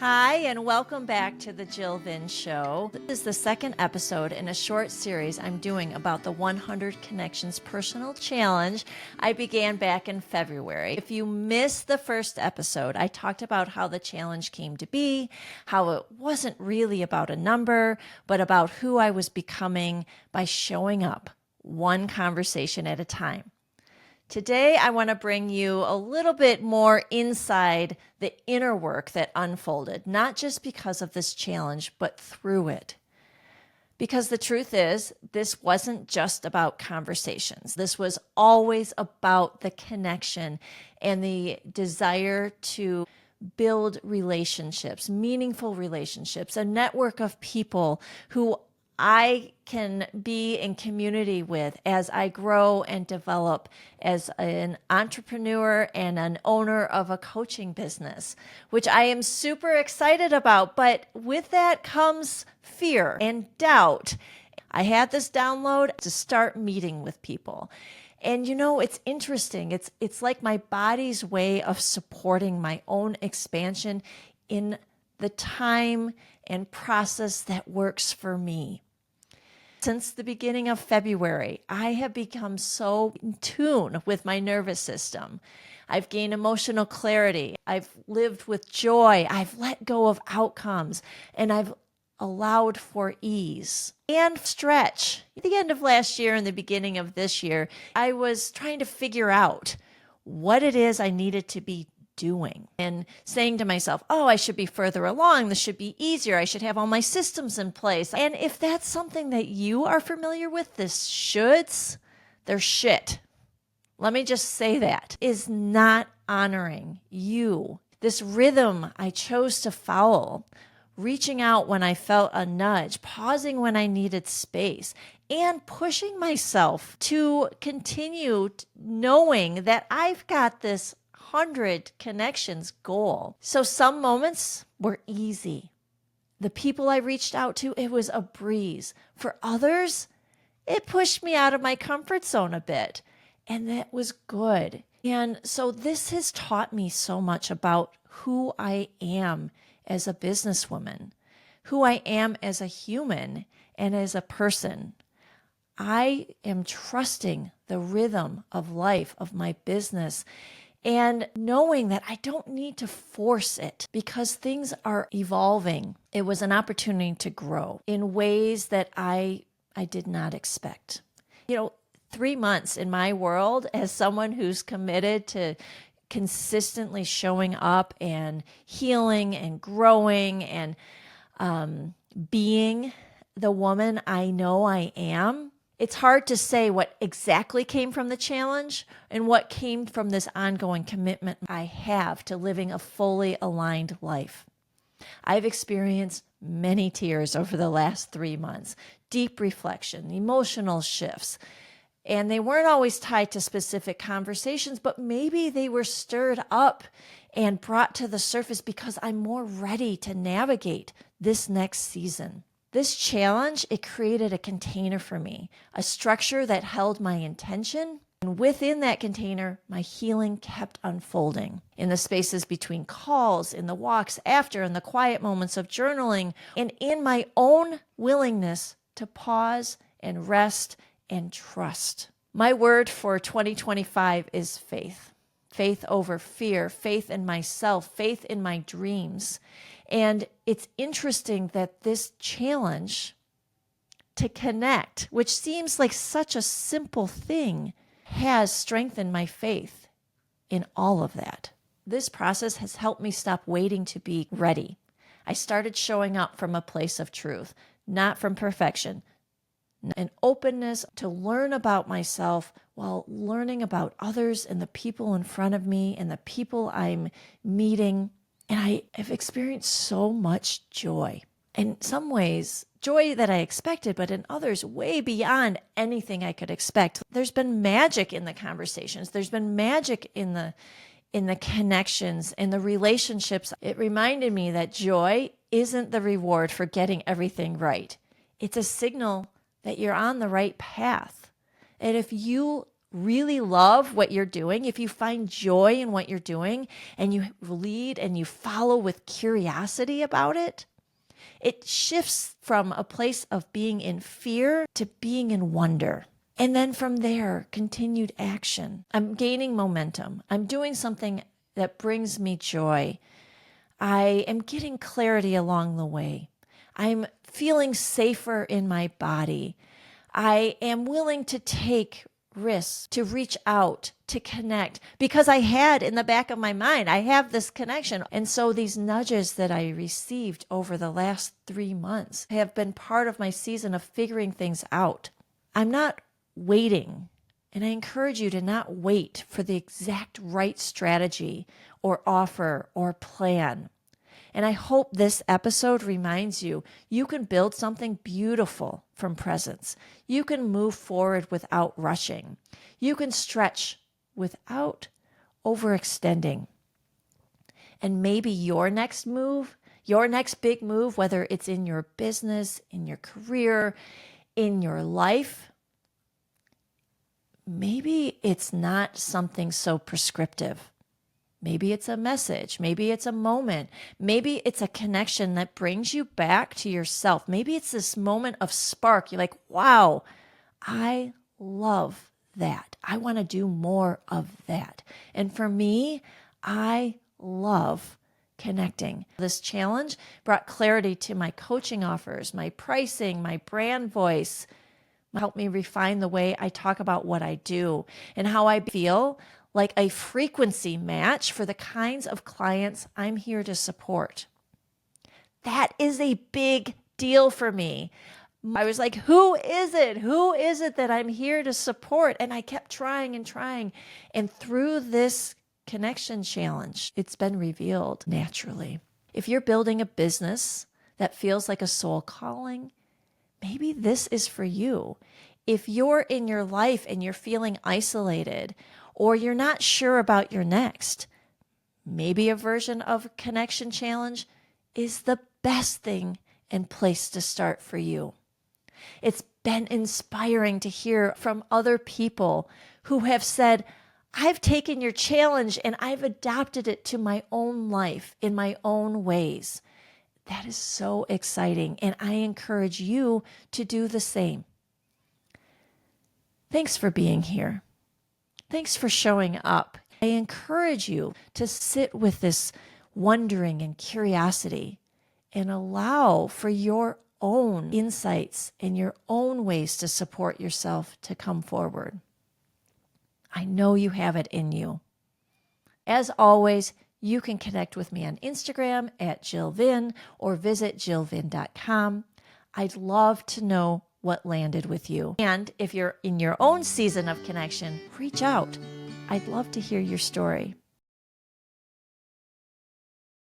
Hi, and welcome back to the Jill Vin Show. This is the second episode in a short series I'm doing about the 100 Connections Personal Challenge I began back in February. If you missed the first episode, I talked about how the challenge came to be, how it wasn't really about a number, but about who I was becoming by showing up one conversation at a time. Today, I want to bring you a little bit more inside the inner work that unfolded, not just because of this challenge, but through it. Because the truth is, this wasn't just about conversations. This was always about the connection and the desire to build relationships, meaningful relationships, a network of people who I can be in community with as I grow and develop as an entrepreneur and an owner of a coaching business, which I am super excited about. But with that comes fear and doubt. I had this download to start meeting with people. And you know, it's interesting. It's like my body's way of supporting my own expansion in the time and process that works for me. Since the beginning of February, I have become so in tune with my nervous system. I've gained emotional clarity. I've lived with joy. I've let go of outcomes, and I've allowed for ease and stretch. At the end of last year and the beginning of this year, I was trying to figure out what it is I needed to be doing and saying to myself, oh, I should be further along. This should be easier. I should have all my systems in place. And if that's something that you are familiar with, this shoulds, they're shit. Let me just say that is not honoring you. This rhythm I chose to follow, reaching out when I felt a nudge, pausing when I needed space, and pushing myself to continue knowing that I've got this 100 connections goal. So some moments were easy. The people I reached out to, it was a breeze. For others, it pushed me out of my comfort zone a bit, and that was good. And so this has taught me so much about who I am as a businesswoman, who I am as a human and as a person. I am trusting the rhythm of life, of my business, and knowing that I don't need to force it because things are evolving. It was an opportunity to grow in ways that I did not expect. 3 months in my world as someone who's committed to consistently showing up and healing and growing and being the woman I know I am. It's hard to say what exactly came from the challenge and what came from this ongoing commitment I have to living a fully aligned life. I've experienced many tears over the last 3 months, deep reflection, emotional shifts, and they weren't always tied to specific conversations, but maybe they were stirred up and brought to the surface because I'm more ready to navigate this next season. This challenge, it created a container for me, a structure that held my intention. And within that container, my healing kept unfolding in the spaces between calls, in the walks after, in the quiet moments of journaling, and in my own willingness to pause and rest and trust. My word for 2025 is faith. Faith over fear, faith in myself, faith in my dreams. And it's interesting that this challenge to connect, which seems like such a simple thing, has strengthened my faith in all of that. This process has helped me stop waiting to be ready. I started showing up from a place of truth, not from perfection, an openness to learn about myself while learning about others and the people in front of me and the people I'm meeting. And I have experienced so much joy. In some ways, joy that I expected, but in others, way beyond anything I could expect. There's been magic in the conversations. There's been magic in the connections, in the relationships. It reminded me that joy isn't the reward for getting everything right. It's a signal that you're on the right path. And if you really love what you're doing, if you find joy in what you're doing and you lead and you follow with curiosity about it, it shifts from a place of being in fear to being in wonder. And then from there, continued action. I'm gaining momentum. I'm doing something that brings me joy. I am getting clarity along the way. I'm feeling safer in my body. I am willing to take risks, to reach out, to connect, because I had in the back of my mind, I have this connection. And so these nudges that I received over the last 3 months have been part of my season of figuring things out. I'm not waiting. And I encourage you to not wait for the exact right strategy or offer or plan. And I hope this episode reminds you, you can build something beautiful from presence. You can move forward without rushing. You can stretch without overextending. And maybe your next move, your next big move, whether it's in your business, in your career, in your life, maybe it's not something so prescriptive. Maybe it's a message. Maybe it's a moment. Maybe it's a connection that brings you back to yourself. Maybe it's this moment of spark. You're like, wow, I love that. I want to do more of that. And for me, I love connecting. This challenge brought clarity to my coaching offers, my pricing, my brand voice, helped me refine the way I talk about what I do and how I feel like a frequency match for the kinds of clients I'm here to support. That is a big deal for me. I was like, who is it? Who is it that I'm here to support? And I kept trying and trying. And through this connection challenge, it's been revealed naturally. If you're building a business that feels like a soul calling, maybe this is for you. If you're in your life and you're feeling isolated, or you're not sure about your next, maybe a version of Connection Challenge is the best thing and place to start for you. It's been inspiring to hear from other people who have said, I've taken your challenge and I've adopted it to my own life in my own ways. That is so exciting, and I encourage you to do the same. Thanks for being here. Thanks for showing up. I encourage you to sit with this wondering and curiosity and allow for your own insights and your own ways to support yourself to come forward. I know you have it in you. As always, you can connect with me on Instagram at Jill Vinn or visit jillvinn.com. I'd love to know what landed with you. And if you're in your own season of connection, reach out. I'd love to hear your story.